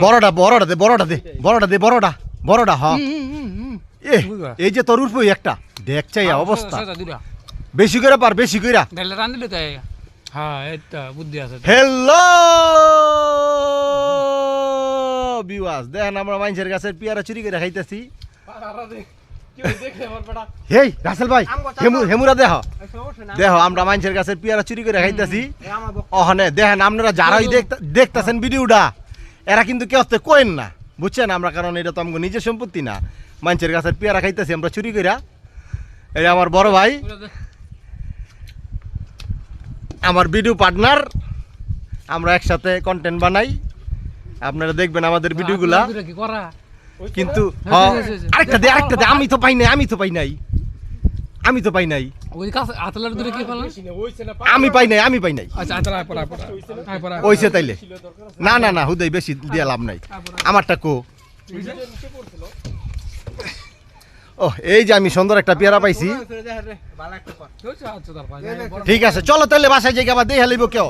বড়টা বড়টা দে বড়টা দে বড়টা দে বড়টা বড়টা হ এই যে তোর উঠবই একটা দেখ চাই অবস্থা বেশি করে পার বেশি কইরা হ্যালো বিওয়াস দেখেন আমরা মানুষের গাছের পেয়ারা চুরি করে খাইতেছি হেই রাসেল ভাই হেমুরা দেহ দেহ আমরা মানুষের গাছের পেয়ারা চুরি করে খাইতেছি ওখানে দেখেন আপনারা যারাই দেখতেছেন ভিডিওটা এরা কিন্তু কেউ কোয়েন না বুঝছেন আমরা কারণ এটা তো আমাকে নিজের সম্পত্তি না মানুষের গাছের পেয়ারা খাইতেছি আমরা চুরি কইরা এই আমার বড় ভাই আমার ভিডিও পার্টনার আমরা একসাথে কন্টেন্ট বানাই আপনারা দেখবেন আমাদের ভিডিওগুলা কিন্তু আরেকটা দে আমি তো পাই নাই আমি তো পাই নাই ওইসে তাইলে না না না হুদাই বেশি দিয়া লাভ নাই আমারটা কো ও এই যে আমি সুন্দর একটা পেয়ারা পাইছি ঠিক আছে চলো তাহলে বাসায় যাই আবার দিয়ে হেলিব কেউ